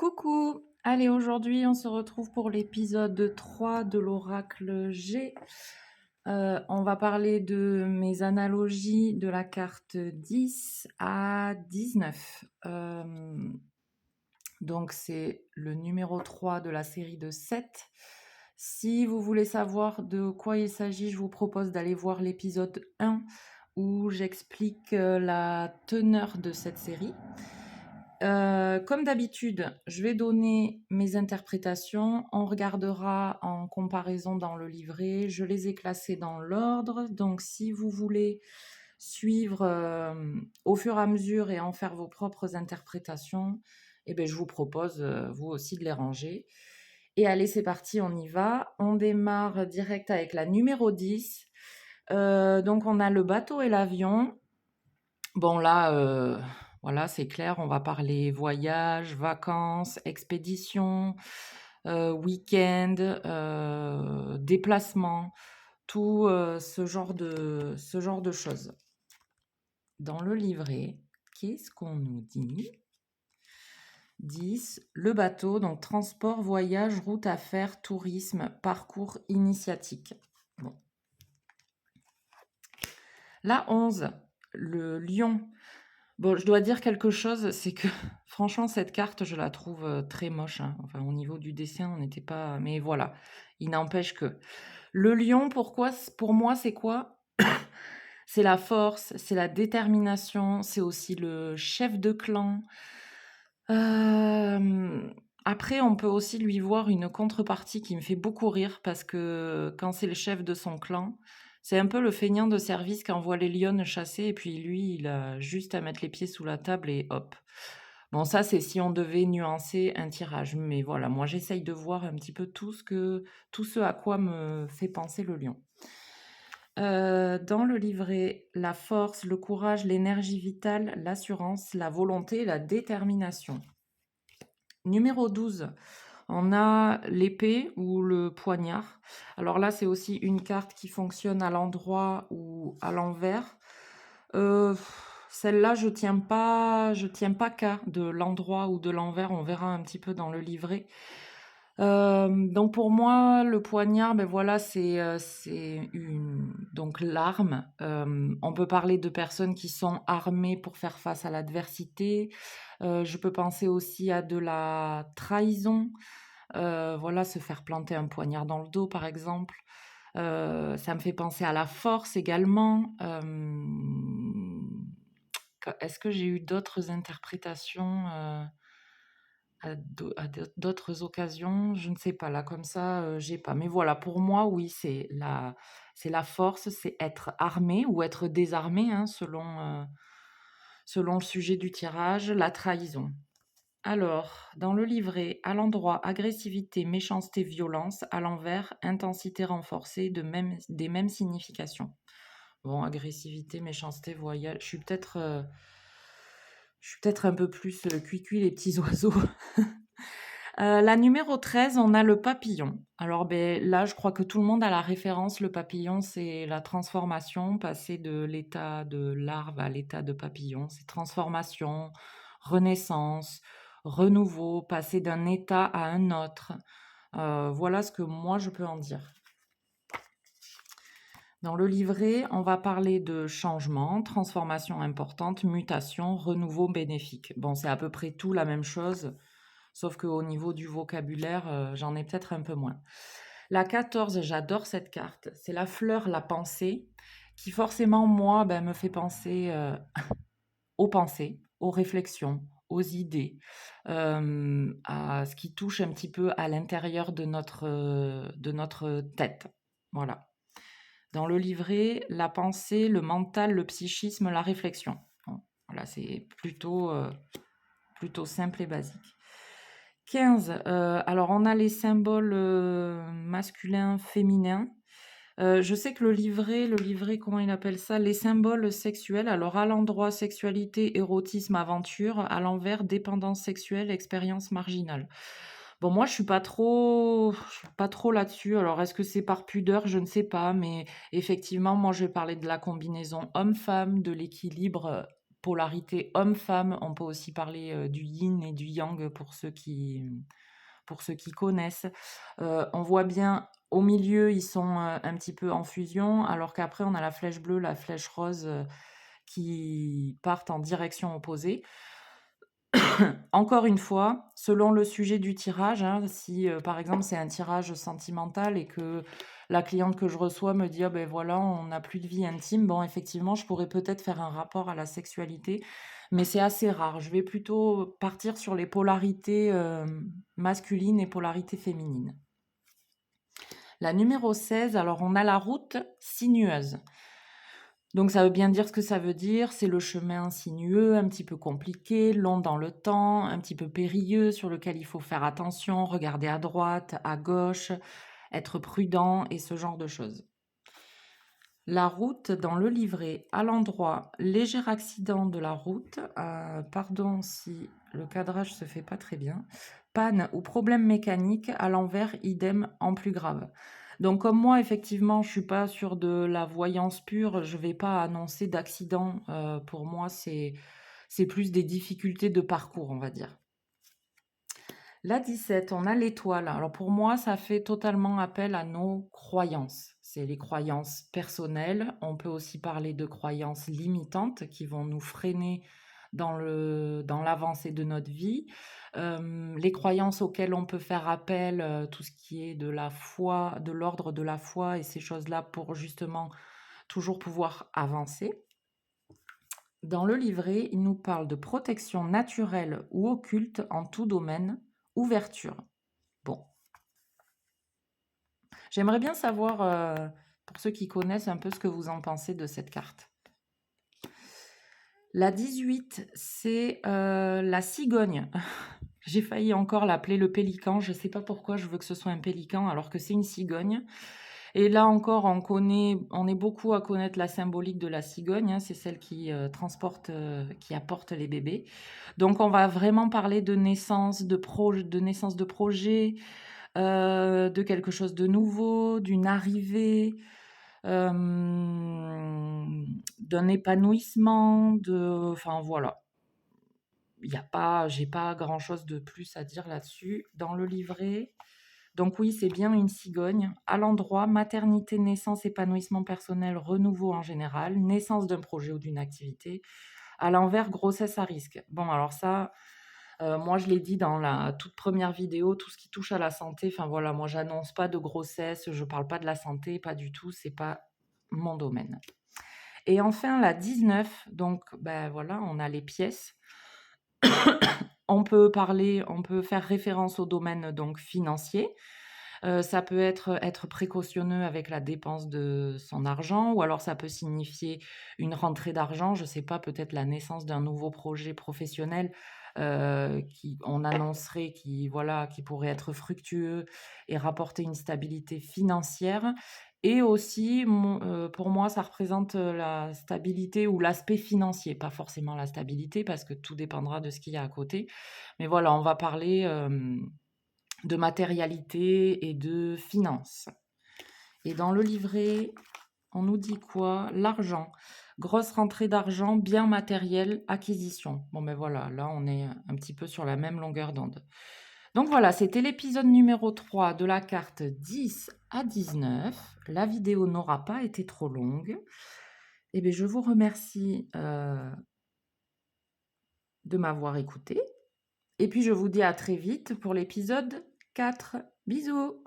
Coucou! Allez, aujourd'hui, on se retrouve pour l'épisode 3 de l'oracle G. On va parler de mes analogies de la carte 10 à 19. Donc, c'est le numéro 3 de la série de 7. Si vous voulez savoir de quoi il s'agit, je vous propose d'aller voir l'épisode 1 où j'explique la teneur de cette série. Comme d'habitude, je vais donner mes interprétations. On regardera en comparaison dans le livret. Je les ai classées dans l'ordre. Donc, si vous voulez suivre au fur et à mesure et en faire vos propres interprétations, eh ben, je vous propose, vous aussi, de les ranger. Et allez, c'est parti, on y va. On démarre direct avec la numéro 10. Donc, on a le bateau et l'avion. Bon, là, voilà, c'est clair, on va parler voyage, vacances, expédition, week-end, déplacement, tout ce genre de choses. Dans le livret, qu'est-ce qu'on nous dit? 10, le bateau, donc transport, voyage, route, affaires, tourisme, parcours initiatique. Bon. La 11, le lion. Bon, je dois dire quelque chose, c'est que franchement, cette carte, je la trouve très moche, hein. Enfin, au niveau du dessin, on n'était pas. Mais voilà, il n'empêche que. Le lion, pourquoi? Pour moi, c'est quoi? C'est la force, c'est la détermination, c'est aussi le chef de clan. Après, on peut aussi lui voir une contrepartie qui me fait beaucoup rire parce que quand c'est le chef de son clan, c'est un peu le feignant de service qui envoie les lionnes chasser et puis lui, il a juste à mettre les pieds sous la table et hop. Bon, ça, c'est si on devait nuancer un tirage. Mais voilà, moi, j'essaye de voir un petit peu tout ce à quoi me fait penser le lion. Dans le livret, la force, le courage, l'énergie vitale, l'assurance, la volonté, la détermination. Numéro 12, on a l'épée ou le poignard. Alors là, c'est aussi une carte qui fonctionne à l'endroit ou à l'envers. Celle-là, je tiens pas cas de l'endroit ou de l'envers. On verra un petit peu dans le livret. Donc pour moi, le poignard, ben voilà, donc l'arme. On peut parler de personnes qui sont armées pour faire face à l'adversité. Je peux penser aussi à de la trahison. Voilà, se faire planter un poignard dans le dos, par exemple. Ça me fait penser à la force également. Est-ce que j'ai eu d'autres interprétations à d'autres occasions? Je ne sais pas, là, comme ça, j'ai pas. Mais voilà, pour moi, oui, c'est la force, c'est être armé ou être désarmé, hein, selon le sujet du tirage, la trahison. Alors, dans le livret, à l'endroit, agressivité, méchanceté, violence, à l'envers, intensité renforcée des mêmes significations. Bon, agressivité, méchanceté, voyage. Je suis peut-être un peu plus cuicui les petits oiseaux. La numéro 13, on a le papillon. Alors ben, là, je crois que tout le monde a la référence. Le papillon, c'est la transformation, passer de l'état de larve à l'état de papillon. C'est transformation, renaissance, renouveau, passer d'un état à un autre. Voilà ce que moi, je peux en dire. Dans le livret, on va parler de changement, transformation importante, mutation, renouveau bénéfique. Bon, c'est à peu près tout la même chose, sauf qu'au niveau du vocabulaire, j'en ai peut-être un peu moins. La 14, j'adore cette carte. C'est la fleur, la pensée, qui forcément, moi, ben, me fait penser aux pensées, aux réflexions, aux idées, à ce qui touche un petit peu à l'intérieur de notre tête. Voilà. Dans le livret, la pensée, le mental, le psychisme, la réflexion. Bon, voilà, c'est plutôt simple et basique. 15, alors on a les symboles masculins, féminins. Je sais que le livret, comment il appelle ça? Les symboles sexuels. Alors à l'endroit, sexualité, érotisme, aventure. À l'envers, dépendance sexuelle, expérience marginale. Bon, moi, je suis pas trop là-dessus. Alors, est-ce que c'est par pudeur? Je ne sais pas. Mais effectivement, moi, je vais parler de la combinaison homme-femme, de l'équilibre polarité homme-femme. On peut aussi parler du yin et du yang pour ceux qui connaissent. On voit bien au milieu, ils sont un petit peu en fusion, alors qu'après, on a la flèche bleue, la flèche rose qui partent en direction opposée. Encore une fois, selon le sujet du tirage, hein, si par exemple c'est un tirage sentimental et que la cliente que je reçois me dit: «Ah ben voilà, on n'a plus de vie intime», bon effectivement, je pourrais peut-être faire un rapport à la sexualité, mais c'est assez rare. Je vais plutôt partir sur les polarités, masculines et polarités féminines. La numéro 16, alors on a la route sinueuse. Donc ça veut bien dire ce que ça veut dire, c'est le chemin sinueux, un petit peu compliqué, long dans le temps, un petit peu périlleux, sur lequel il faut faire attention, regarder à droite, à gauche, être prudent et ce genre de choses. La route dans le livret, à l'endroit, léger accident de la route, pardon si le cadrage se fait pas très bien, panne ou problème mécanique, à l'envers, idem en plus grave. Donc comme moi, effectivement, je suis pas sur de la voyance pure, je vais pas annoncer d'accident. Pour moi, c'est plus des difficultés de parcours, on va dire. La 17, on a l'étoile. Alors pour moi, ça fait totalement appel à nos croyances. C'est les croyances personnelles. On peut aussi parler de croyances limitantes qui vont nous freiner dans l'avancée de notre vie. Les croyances auxquelles on peut faire appel, tout ce qui est de la foi, de l'ordre de la foi et ces choses-là pour justement toujours pouvoir avancer. Dans le livret, il nous parle de protection naturelle ou occulte en tout domaine, ouverture. Bon, j'aimerais bien savoir, pour ceux qui connaissent un peu ce que vous en pensez de cette carte. La 18, c'est la cigogne. J'ai failli encore l'appeler le pélican. Je ne sais pas pourquoi je veux que ce soit un pélican alors que c'est une cigogne. Et là encore, on est beaucoup à connaître la symbolique de la cigogne, hein, c'est celle qui transporte, qui apporte les bébés. Donc on va vraiment parler de naissance, de naissance de projet, de quelque chose de nouveau, d'une arrivée, d'un épanouissement, enfin voilà. J'ai pas grand-chose de plus à dire là-dessus. Dans le livret, donc oui, c'est bien une cigogne. À l'endroit, maternité, naissance, épanouissement personnel, renouveau en général, naissance d'un projet ou d'une activité. À l'envers, grossesse à risque. Bon, alors ça, moi je l'ai dit dans la toute première vidéo, tout ce qui touche à la santé, enfin voilà, moi j'annonce pas de grossesse, je parle pas de la santé, pas du tout, c'est pas mon domaine. Et enfin, la 19, donc ben voilà, on a les pièces. On peut faire référence au domaine donc financier. Ça peut être précautionneux avec la dépense de son argent ou alors ça peut signifier une rentrée d'argent, je ne sais pas, peut-être la naissance d'un nouveau projet professionnel, qui on annoncerait qui pourrait être fructueux et rapporter une stabilité financière et aussi pour moi, ça représente, la stabilité ou l'aspect financier, pas forcément la stabilité parce que tout dépendra de ce qu'il y a à côté. Mais voilà, on va parler, de matérialité et de finances. Et dans le livret, on nous dit quoi? L'argent. Grosse rentrée d'argent, bien matériel, acquisition. Bon ben voilà, là on est un petit peu sur la même longueur d'onde. Donc voilà, c'était l'épisode numéro 3 de la carte 10 à 19. La vidéo n'aura pas été trop longue. Et bien je vous remercie de m'avoir écouté. Et puis je vous dis à très vite pour l'épisode 4. Bisous!